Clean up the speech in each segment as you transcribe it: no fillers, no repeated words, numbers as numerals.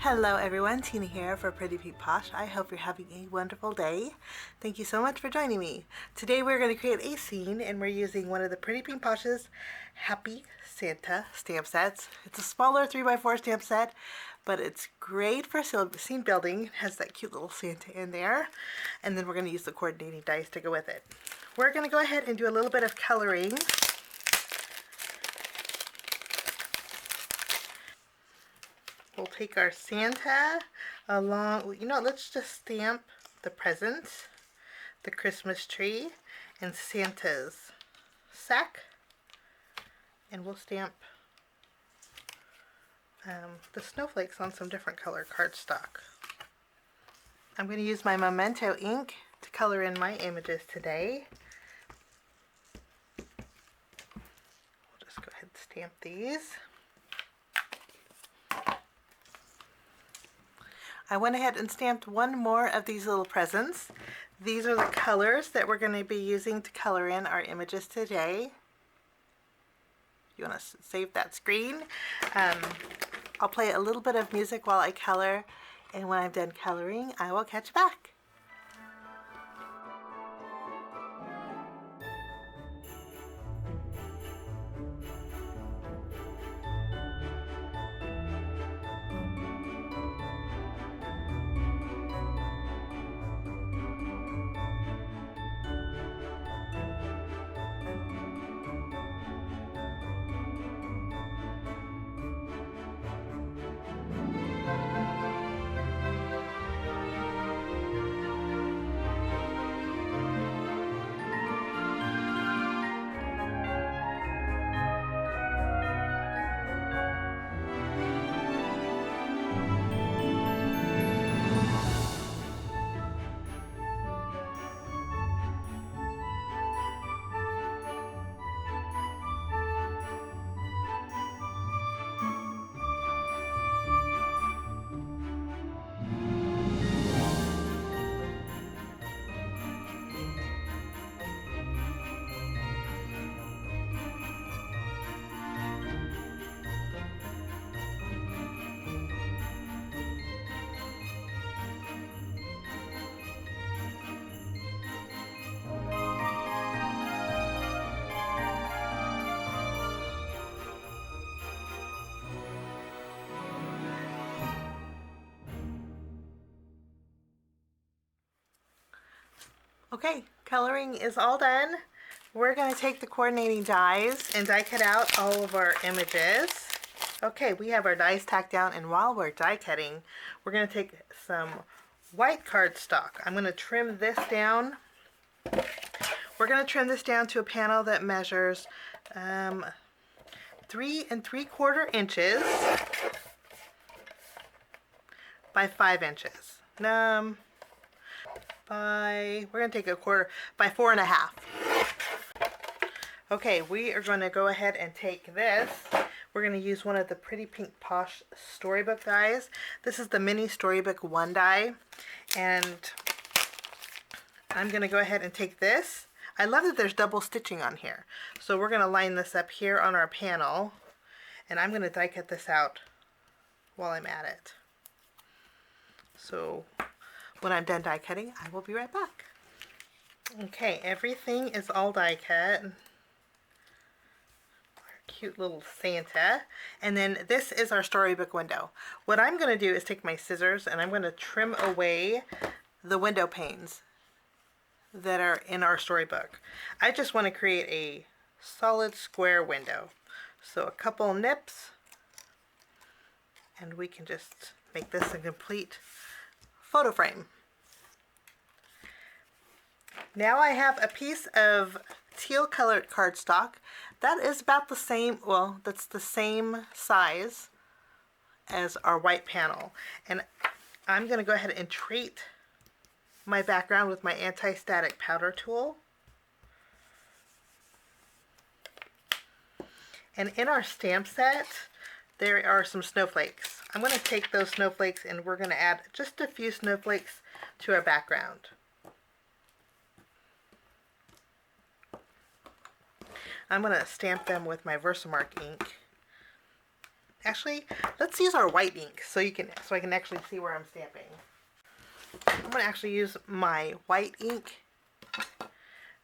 Hello everyone, Tina here for Pretty Pink Posh. I hope you're having a wonderful day. Thank you so much for joining me. Today we're going to create a scene and we're using one of the Pretty Pink Posh's Happy Santa stamp sets. It's a smaller 3x4 stamp set, but it's great for scene building. It has that cute little Santa in there. And then we're going to use the coordinating dice to go with it. We're going to go ahead and do a little bit of coloring. We'll take our Santa along, let's just stamp the presents, the Christmas tree, and Santa's sack. And we'll stamp the snowflakes on some different color cardstock. I'm going to use my Memento ink to color in my images today. We'll just go ahead and stamp these. I went ahead and stamped one more of these little presents. These are the colors that we're going to be using to color in our images today. You want to save that screen. I'll play a little bit of music while I color, and when I'm done coloring, I will catch you back. Okay, coloring is all done. We're going to take the coordinating dies and die cut out all of our images. Okay, we have our dies tacked down, and while we're die cutting, we're going to take some white cardstock. I'm going to trim this down. We're going to trim this down to a panel that measures 3 3/4 inches by 5 inches. We're going to take a quarter by 4.5. Okay, we are going to go ahead and take this. We're going to use one of the Pretty Pink Posh storybook dies. This is the mini storybook 1 die, and I'm going to go ahead and take this. I love that there's double stitching on here. So we're going to line this up here on our panel, and I'm going to die cut this out while I'm at it. So when I'm done die cutting, I will be right back. Okay, everything is all die cut. Our cute little Santa. And then this is our storybook window. What I'm going to do is take my scissors and I'm going to trim away the window panes that are in our storybook. I just want to create a solid square window. So a couple nips, and we can just make this a complete photo frame. Now I have a piece of teal colored cardstock that is about the same, well, that's the same size as our white panel. And I'm going to go ahead and treat my background with my anti-static powder tool. And in our stamp set, there are some snowflakes. I'm going to take those snowflakes and we're going to add just a few snowflakes to our background. I'm going to stamp them with my Versamark ink. Actually, let's use our white ink so I can actually see where I'm stamping. I'm going to actually use my white ink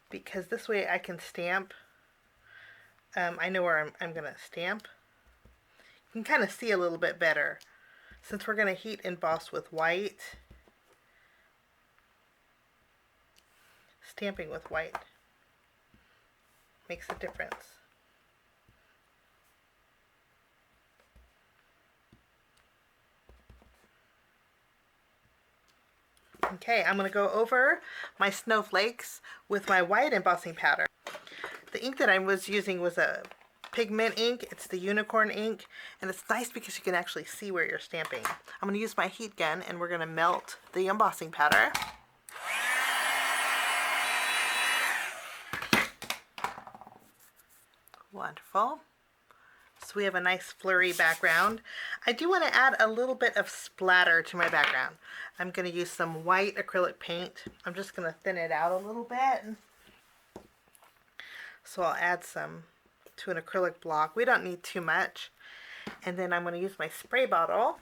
because this way I can stamp. I know where I'm going to stamp. You can kind of see a little bit better since we're going to heat emboss with white. Stamping with white makes a difference. Okay, I'm going to go over my snowflakes with my white embossing powder. The ink that I was using was a pigment ink. It's the unicorn ink, and it's nice because you can actually see where you're stamping. I'm going to use my heat gun, and we're going to melt the embossing powder. Wonderful. So we have a nice flurry background. I do want to add a little bit of splatter to my background. I'm going to use some white acrylic paint. I'm just going to thin it out a little bit. So I'll add some to an acrylic block. We don't need too much. And then I'm going to use my spray bottle.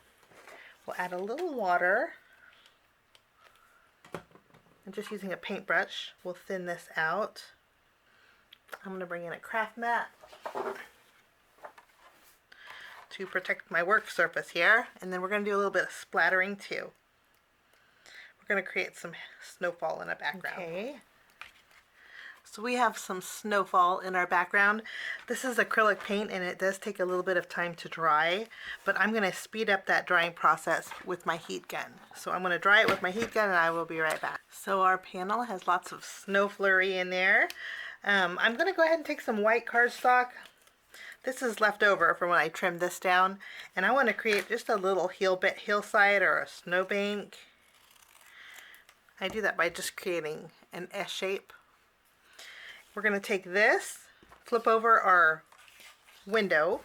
We'll add a little water. I'm just using a paintbrush. We'll thin this out. I'm going to bring in a craft mat to protect my work surface here, and then we're going to do a little bit of splattering too. We're going to create some snowfall in the background. Okay. So we have some snowfall in our background. This is acrylic paint and it does take a little bit of time to dry, but I'm going to speed up that drying process with my heat gun. So I'm going to dry it with my heat gun and I will be right back. So our panel has lots of snow flurry in there. I'm going to go ahead and take some white cardstock. This is left over from when I trimmed this down, and I want to create just a little hillside or a snowbank. I do that by just creating an S shape. We're going to take this, flip over our window.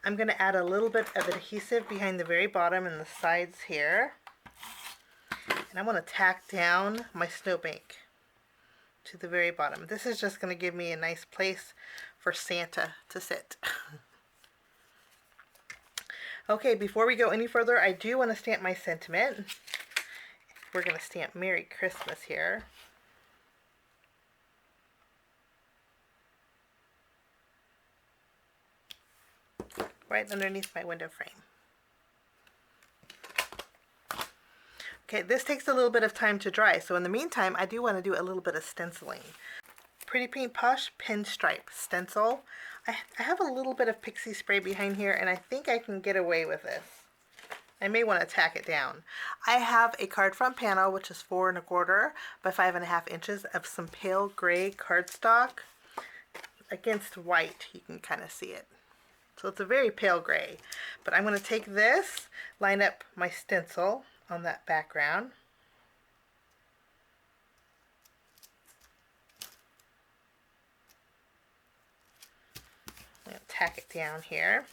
I'm going to add a little bit of adhesive behind the very bottom and the sides here. And I want to tack down my snowbank to the very bottom. This is just going to give me a nice place for Santa to sit. Okay, before we go any further, I do want to stamp my sentiment. We're going to stamp Merry Christmas here. Right underneath my window frame. Okay, this takes a little bit of time to dry, so in the meantime, I do want to do a little bit of stenciling. Pretty Pink Posh Pinstripe Stencil. I have a little bit of pixie spray behind here, and I think I can get away with this. I may want to tack it down. I have a card front panel, which is 4 1/4 by 5.5 inches of some pale gray cardstock against white. You can kind of see it. So it's a very pale gray. But I'm going to take this, line up my stencil on that background. I'm going to tack it down here.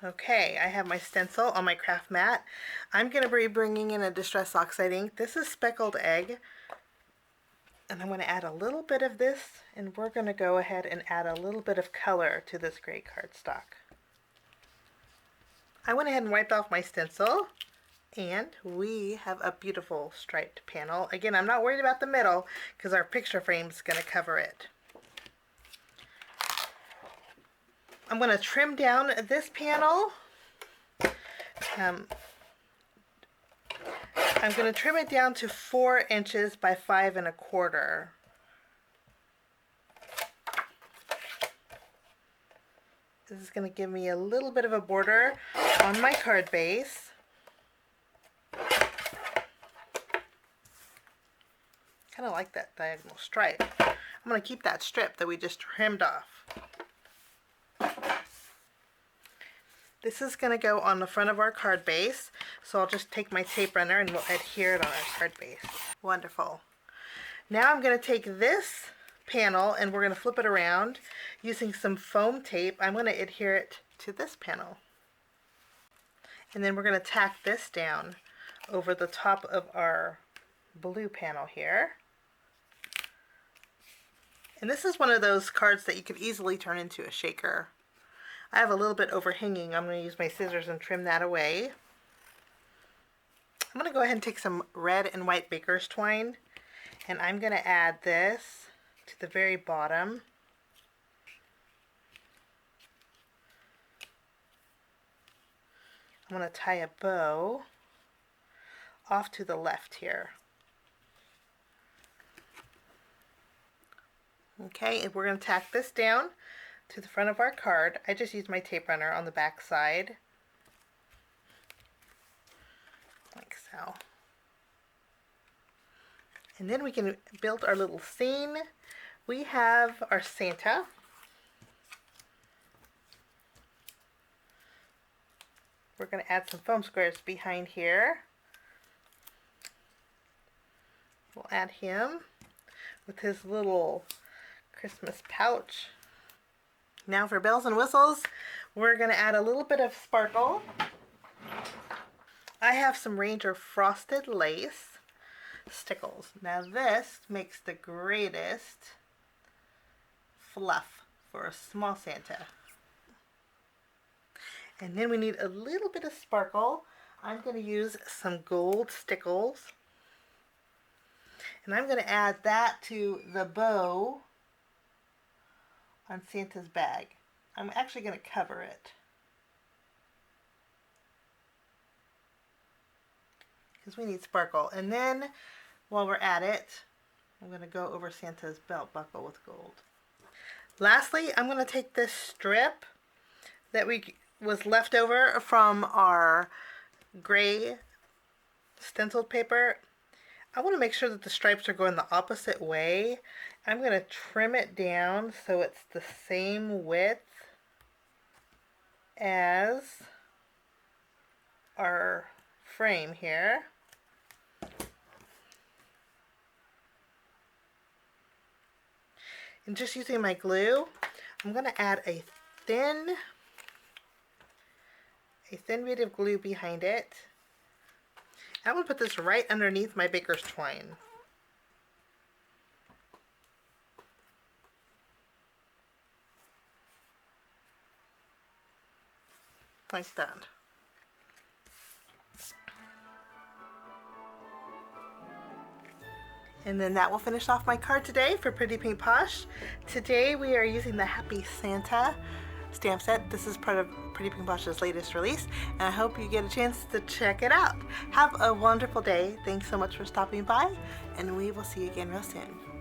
Okay, I have my stencil on my craft mat. I'm going to be bringing in a Distress Oxide ink. This is Speckled Egg. And I'm going to add a little bit of this, and we're going to go ahead and add a little bit of color to this gray cardstock. I went ahead and wiped off my stencil, and we have a beautiful striped panel. Again, I'm not worried about the middle because our picture frame is going to cover it. I'm going to trim down this panel. I'm going to trim it down to 4 inches by 5 1/4. This is going to give me a little bit of a border on my card base. Kind of like that diagonal stripe. I'm going to keep that strip that we just trimmed off. This is going to go on the front of our card base, so I'll just take my tape runner and we'll adhere it on our card base. Wonderful. Now I'm going to take this panel and we're going to flip it around using some foam tape. I'm going to adhere it to this panel. And then we're going to tack this down over the top of our blue panel here. And this is one of those cards that you could easily turn into a shaker. I have a little bit overhanging. I'm going to use my scissors and trim that away. I'm going to go ahead and take some red and white baker's twine, and I'm going to add this to the very bottom. I'm going to tie a bow off to the left here. Okay, and we're going to tack this down to the front of our card. I just used my tape runner on the back side, like so. And then we can build our little scene. We have our Santa. We're going to add some foam squares behind here. We'll add him with his little Christmas pouch. Now for bells and whistles, we're going to add a little bit of sparkle. I have some Ranger frosted lace stickles. Now this makes the greatest fluff for a small Santa. And then we need a little bit of sparkle. I'm going to use some gold stickles. And I'm going to add that to the bow on Santa's bag. I'm actually going to cover it, because we need sparkle. And then while we're at it, I'm going to go over Santa's belt buckle with gold. Lastly, I'm going to take this strip that was left over from our gray stenciled paper. I want to make sure that the stripes are going the opposite way. I'm going to trim it down so it's the same width as our frame here. And just using my glue, I'm going to add a thin bit of glue behind it. I'm going to put this right underneath my baker's twine. Like that. And then that will finish off my card today for Pretty Pink Posh. Today we are using the Happy Santa stamp set. This is part of Pretty Pink Posh's latest release, and I hope you get a chance to check it out. Have a wonderful day. Thanks so much for stopping by, and we will see you again real soon.